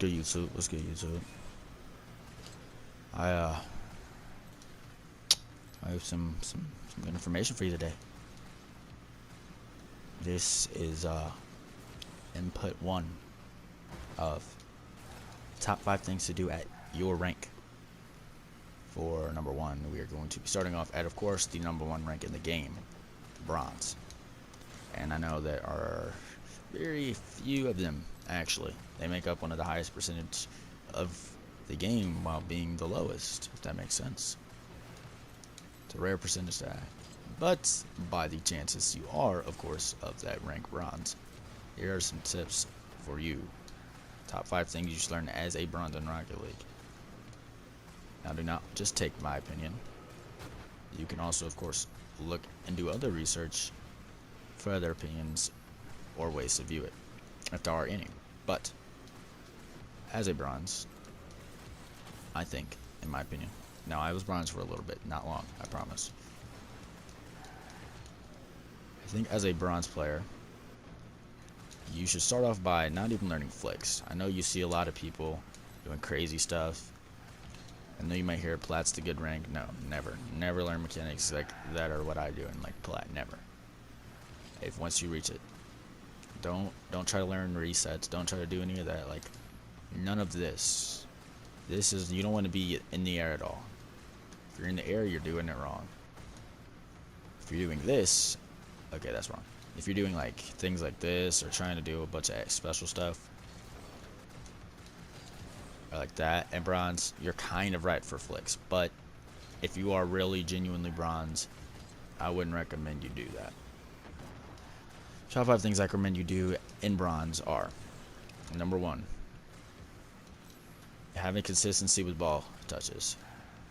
good, YouTube? What's good, YouTube? I uh, I have some good information for you today. This is input one of top 5 things to do at your rank. For number 1, we are going to be starting off at, of course, the number 1 rank in the game, bronze. And I know there are very few of them, actually. They make up one of the highest percentage of the game while being the lowest, if that makes sense. It's a rare percentage to have. But by the chances you are, of course, of that rank bronze, here are some tips for you. Top 5 things you should learn as a bronze in Rocket League. Now, do not just take my opinion. You can also, of course, look and do other research for other opinions or ways to view it, if there are any. But as a bronze, I think, in my opinion, now I was bronze for a little bit, not long, I promise. I think as a bronze player, you should start off by not even learning flicks. I know you see a lot of people doing crazy stuff. I know you might hear plat's the good rank. No, never learn mechanics like that or what I do in like plat. Never. If once you reach it, don't try to learn resets. Don't try to do any of that. Like none of this. This is, you don't want to be in the air at all. If you're in the air, you're doing it wrong. If you're doing this, okay, that's wrong. If you're doing like things like this or trying to do a bunch of special stuff or like that and bronze, you're kind of right for flicks. But if you are really genuinely bronze, I wouldn't recommend you do that. Top 5 things I recommend you do in bronze are: number 1, having consistency with ball touches.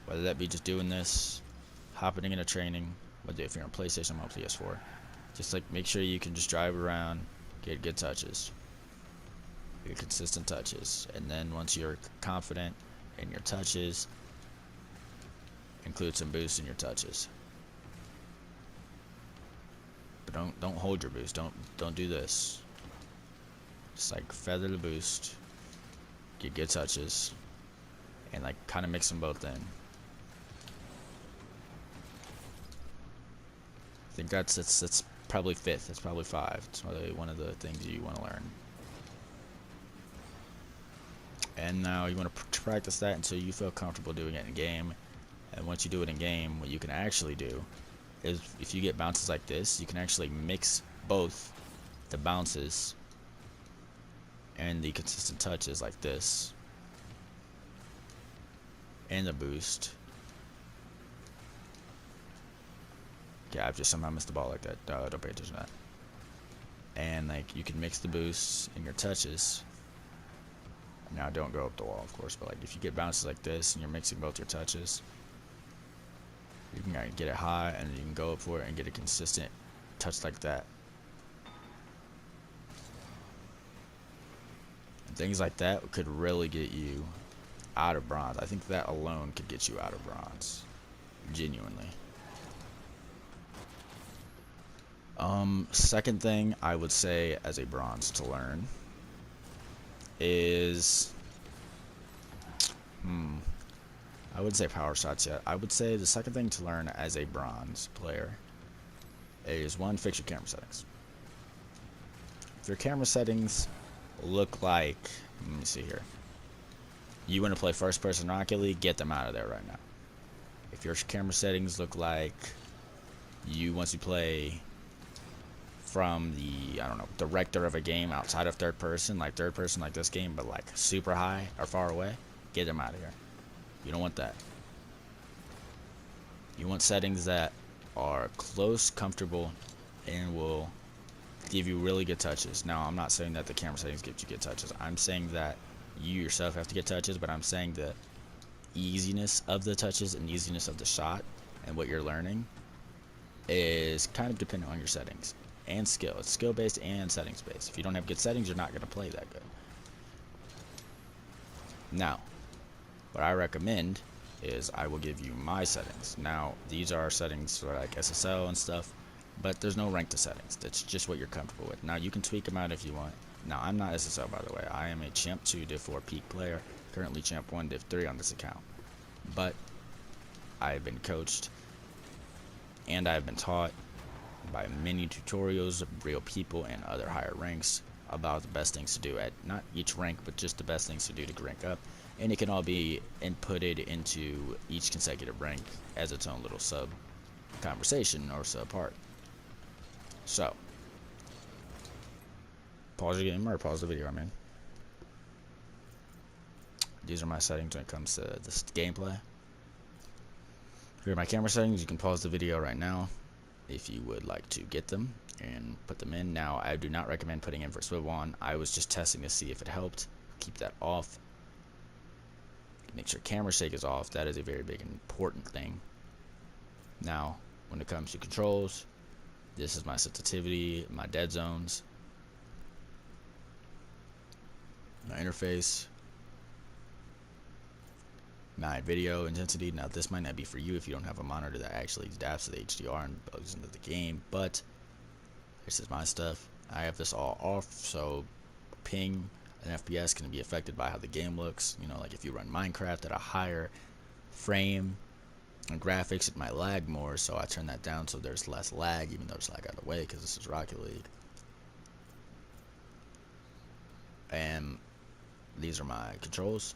Whether that be just doing this, hopping in a training, whether if you're on PlayStation or PS4. Just like make sure you can just drive around, get good touches, get consistent touches, and then once you're confident in your touches, include some boost in your touches. But don't hold your boost. Don't do this. Just like feather the boost, get good touches, and like kind of mix them both in. I think that's probably 5th. That's probably 5. It's probably one of the things you want to learn. And now you want to practice that until you feel comfortable doing it in game. And once you do it in game, what you can actually do is, if you get bounces like this, you can actually mix both the bounces and the consistent touches like this and the boost. Yeah, I've just somehow missed the ball like that. Don't pay attention to that. And like you can mix the boosts and your touches. Now don't go up the wall, of course, but like if you get bounces like this and you're mixing both your touches, you can get it high and you can go up for it and get a consistent touch like that. And things like that could really get you out of bronze. I think that alone could get you out of bronze. Genuinely. Second thing I would say as a bronze to learn is, I wouldn't say power shots yet. I would say the second thing to learn as a bronze player is 1, fix your camera settings. If your camera settings look like, let me see here, you want to play first person Rocket League, get them out of there right now. If your camera settings look like you want to play from the, I don't know, director of a game outside of third person like this game, but like super high or far away, get them out of here. You don't want that. You want settings that are close, comfortable, and will give you really good touches. Now, I'm not saying that the camera settings give you good touches. I'm saying that you yourself have to get touches, but I'm saying the easiness of the touches and easiness of the shot and what you're learning is kind of dependent on your settings and skill. It's skill based and settings based. If you don't have good settings, you're not going to play that good. Now, what I recommend is I will give you my settings. Now, these are settings for like SSL and stuff, but there's no rank to settings. That's just what you're comfortable with. Now, you can tweak them out if you want. Now, I'm not SSL, by the way. I am a Champ 2 Div 4 peak player, currently Champ 1 Div 3 on this account. But I've been coached and I've been taught by many tutorials of real people and other higher ranks about the best things to do at not each rank, but just the best things to do to rank up. And it can all be inputted into each consecutive rank as its own little sub conversation or sub part. So, pause your game or pause the video, I mean. These are my settings when it comes to this gameplay. Here are my camera settings. You can pause the video right now if you would like to get them and put them in. Now, I do not recommend putting in for swivel on. I was just testing to see if it helped. Keep that off. Make sure camera shake is off. That is a very big and important thing. Now, when it comes to controls, this is my sensitivity, my dead zones, my interface, my video intensity. Now, this might not be for you if you don't have a monitor that actually adapts to the HDR and bugs into the game, but this is my stuff. I have this all off, so ping and FPS can be affected by how the game looks. You know, like if you run Minecraft at a higher frame and graphics, it might lag more, so I turn that down so there's less lag, even though there's lag out of the way because this is Rocket League. And these are my controls.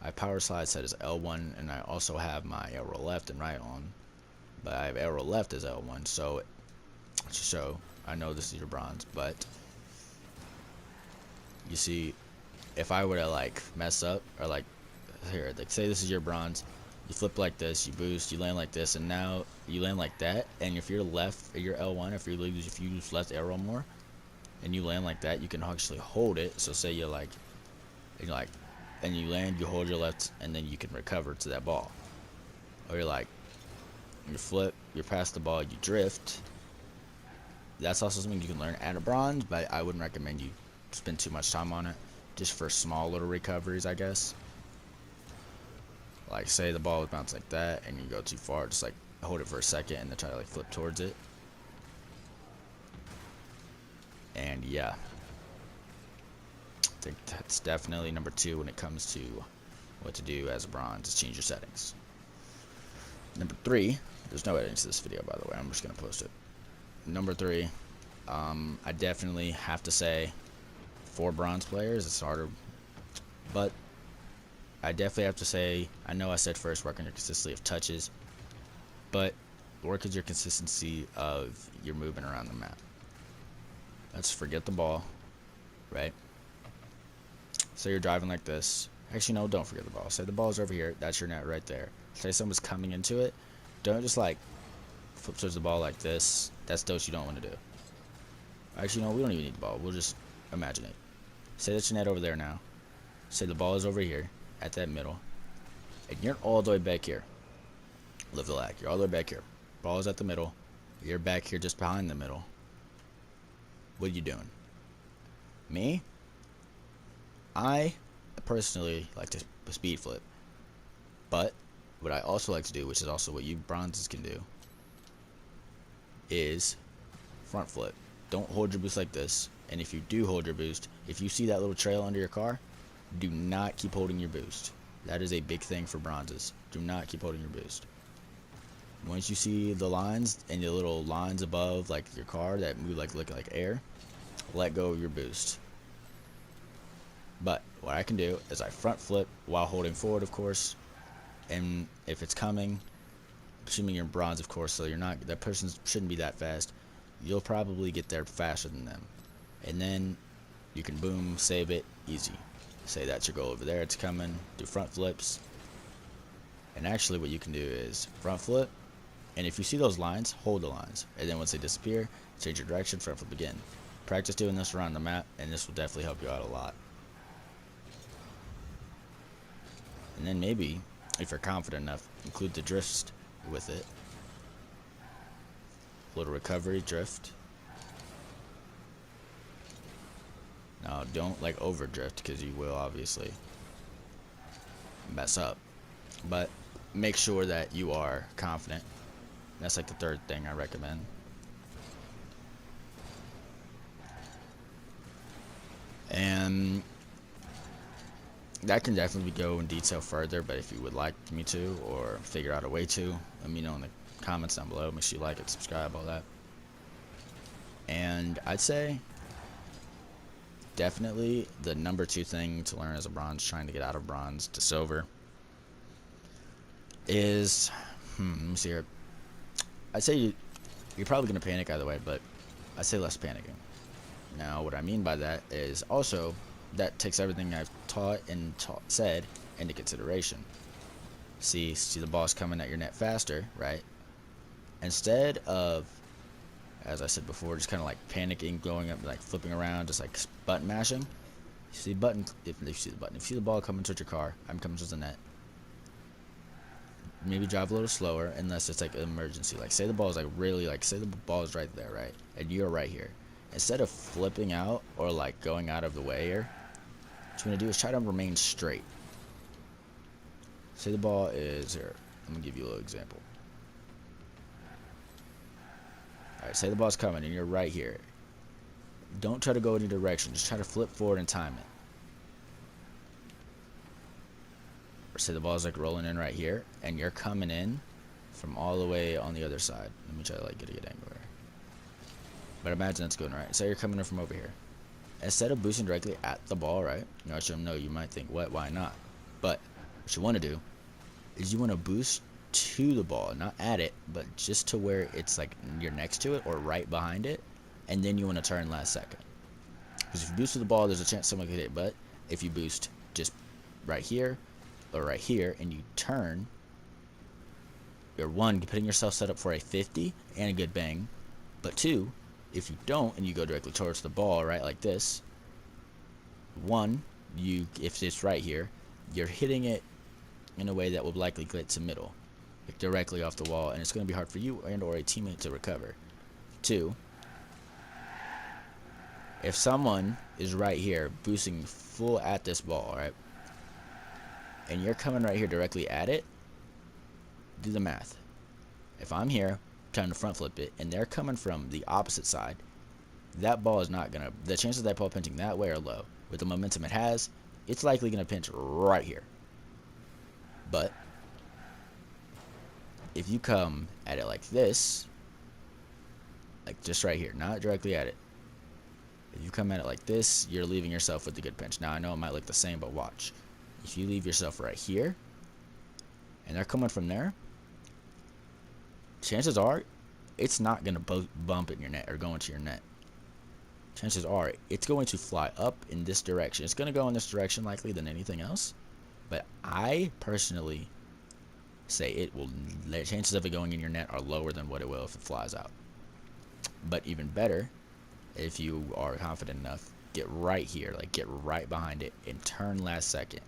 I power slide set as L1, and I also have my arrow left and right on, but I have arrow left as L1, so I know this is your bronze, but you see, if I were to like mess up, or like here, like say this is your bronze, you flip like this, you boost, you land like this, and now you land like that, and if you're left, your L1, if you use left arrow more, and you land like that, you can actually hold it. So say you're like, and you land, you hold your left, and then you can recover to that ball. Or you're like, you flip, you're past the ball, you drift. That's also something you can learn at a bronze, but I wouldn't recommend you spend too much time on it, just for small little recoveries, I guess. Like say the ball would bounce like that and you go too far, just like hold it for a second and then try to like flip towards it. And yeah, I think that's definitely number 2 when it comes to what to do as a bronze, is change your settings. Number 3, there's no editing to this video, by the way, I'm just gonna post it. Number 3, I definitely have to say, for bronze players, it's harder, but I definitely have to say, I know I said first work on your consistency of touches, but work on your consistency of your movement around the map. Let's forget the ball, right? So you're driving like this. Actually, no, don't forget the ball. Say the ball's over here, that's your net right there. Say someone's coming into it, don't just like flip towards the ball like this. That's those you don't want to do. Actually, no, we don't even need the ball. We'll just imagine it. Say that's your net over there now. Say the ball is over here at that middle, and you're all the way back here. Live the lag. You're all the way back here. Ball is at the middle. You're back here just behind the middle. What are you doing? Me? I personally like to speed flip, but what I also like to do, which is also what you bronzes can do, is front flip. Don't hold your boost like this, and if you do hold your boost, if you see that little trail under your car, do not keep holding your boost. That is a big thing for bronzes. Do not keep holding your boost. Once you see the lines and the little lines above like your car that move like look like air, let go of your boost. But what I can do is I front flip while holding forward, of course, and if it's coming, assuming you're in bronze, of course, so you're not, that person shouldn't be that fast, you'll probably get there faster than them, and then you can boom, save it, easy. Say that's your goal over there, it's coming, do front flips, and actually what you can do is front flip, and if you see those lines, hold the lines, and then once they disappear, change your direction, front flip again. Practice doing this around the map, and this will definitely help you out a lot. And then maybe, if you're confident enough, include the drift with it. Little recovery, drift. Now, don't like over drift, because you will obviously mess up. But make sure that you are confident. That's like the third thing I recommend. And that can definitely go in detail further, but if you would like me to, or figure out a way to, let me know in the comments down below. Make sure you like it, subscribe, all that. And I'd say definitely the number 2 thing to learn as a bronze, trying to get out of bronze to silver, is let me see here. I'd say you're probably gonna panic either way, but I'd say less panicking. Now what I mean by that is also that takes everything I've taught and said into consideration. See the balls coming at your net faster, right? Instead of, as I said before, just kind of like panicking, going up, like flipping around, just like button mashing. You see the button, if you see the ball coming towards your car, I'm coming towards the net. Maybe drive a little slower, unless it's like an emergency. Like say the ball is like really, like say the ball is right there, right, and you're right here. Instead of flipping out or like going out of the way here, what you're gonna do is try to remain straight. Say the ball is here. I'm gonna give you a little example. Alright, say the ball's coming and you're right here. Don't try to go any direction, just try to flip forward and time it. Or say the ball's like rolling in right here and you're coming in from all the way on the other side. Let me try to like get a good angle here. But imagine that's going right. Say you're coming in from over here. Instead of boosting directly at the ball, right? You know, I should know, you might think, what, why not? But what you want to do is you want to boost to the ball, not at it, but just to where it's like you're next to it or right behind it, and then you want to turn last second. Because if you boost to the ball, there's a chance someone could hit. But if you boost just right here or right here and you turn, you're one, putting yourself set up for a 50 and a good bang. But two, if you don't and you go directly towards the ball, right, like this, one, if it's right here, you're hitting it in a way that will likely get to middle, like directly off the wall, and it's going to be hard for you and or a teammate to recover. Two, if someone is right here boosting full at this ball, right, and you're coming right here directly at it, do the math. If I'm here trying to front flip it and they're coming from the opposite side, that ball is not gonna, the chances of that ball pinching that way are low. With the momentum it has, it's likely gonna pinch right here. But if you come at it like this, like just right here, not directly at it, if you come at it like this, you're leaving yourself with a good pinch. Now I know it might look the same, but watch. If you leave yourself right here and they're coming from there, chances are it's not going to bump in your net or go into your net. Chances are it's going to fly up in this direction. It's going to go in this direction likely than anything else. But I personally say it will, the chances of it going in your net are lower than what it will if it flies out. But even better, if you are confident enough, get right here, like get right behind it and turn last second.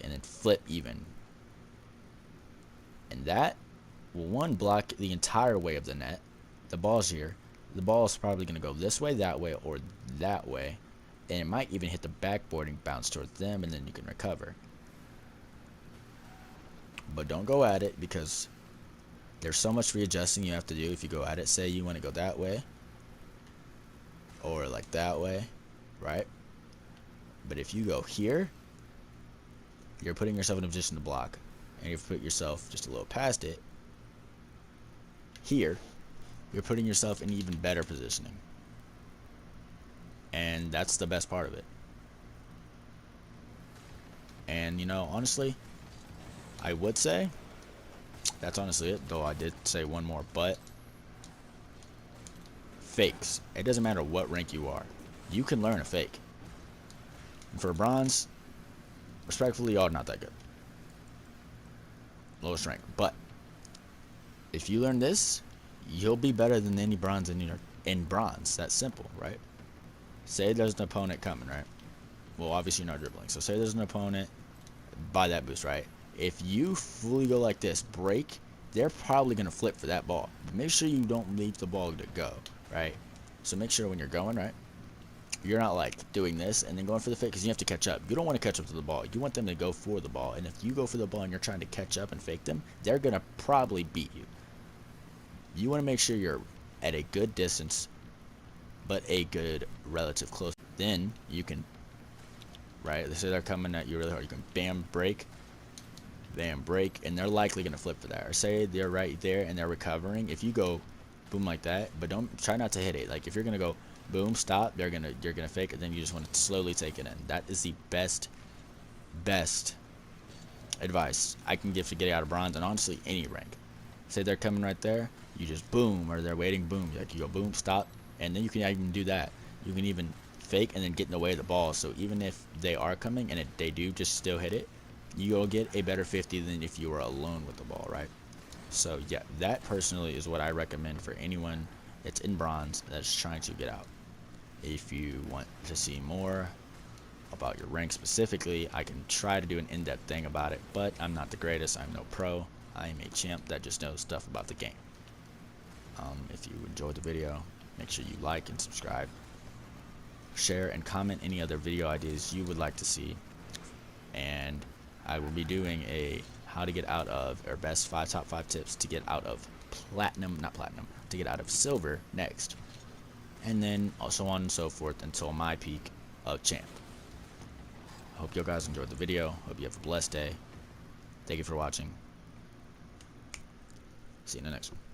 And then flip even. And that will, one, block the entire way of the net. The ball's here. The ball is probably going to go this way, that way, or that way. And it might even hit the backboard and bounce towards them, and then you can recover. But don't go at it, because there's so much readjusting you have to do if you go at it. Say you want to go that way, or like that way, right? But if you go here, you're putting yourself in a position to block. And if you put yourself just a little past it, here, you're putting yourself in even better positioning. And that's the best part of it. And, you know, honestly, I would say that's honestly it, though I did say one more, but fakes. It doesn't matter what rank you are. You can learn a fake. And for bronze, respectfully, y'all not that good. Lowest rank. But if you learn this, you'll be better than any bronze in bronze. That's simple, right? Say there's an opponent coming, right? Well, obviously you're not dribbling. So say there's an opponent, buy that boost, right? If you fully go like this, break, they're probably going to flip for that ball. But make sure you don't leave the ball to go, right? So make sure when you're going, right, you're not like doing this and then going for the fake, because you have to catch up. You don't want to catch up to the ball. You want them to go for the ball. And if you go for the ball and you're trying to catch up and fake them, they're going to probably beat you. You want to make sure you're at a good distance, but a good relative close. Then you can, right, they say they're coming at you really hard, you can bam break, and they're likely gonna flip for that. Or say they're right there and they're recovering. If you go boom like that, but don't try not to hit it. Like if you're gonna go boom stop, you're gonna fake it, then you just want to slowly take it in. That is the best advice I can give to get out of bronze, and honestly any rank. Say they're coming right there, you just boom, or they're waiting, boom, like you go boom stop, and then you can even do that. You can even fake and then get in the way of the ball, so even if they are coming and they do just still hit it, you'll get a better 50 than if you were alone with the ball, right? So yeah, that personally is what I recommend for anyone that's in bronze that's trying to get out. If you want to see more about your rank specifically, I can try to do an in-depth thing about it, but I'm not the greatest. I'm no pro. I am a champ that just knows stuff about the game. If you enjoyed the video, make sure you like and subscribe, share and comment any other video ideas you would like to see, and I will be doing a how to get out of, or best top 5 tips to get out of to get out of silver next, and then so on and so forth until my peak of champ. I hope you guys enjoyed the video. Hope you have a blessed day. Thank you for watching. See you in the next one.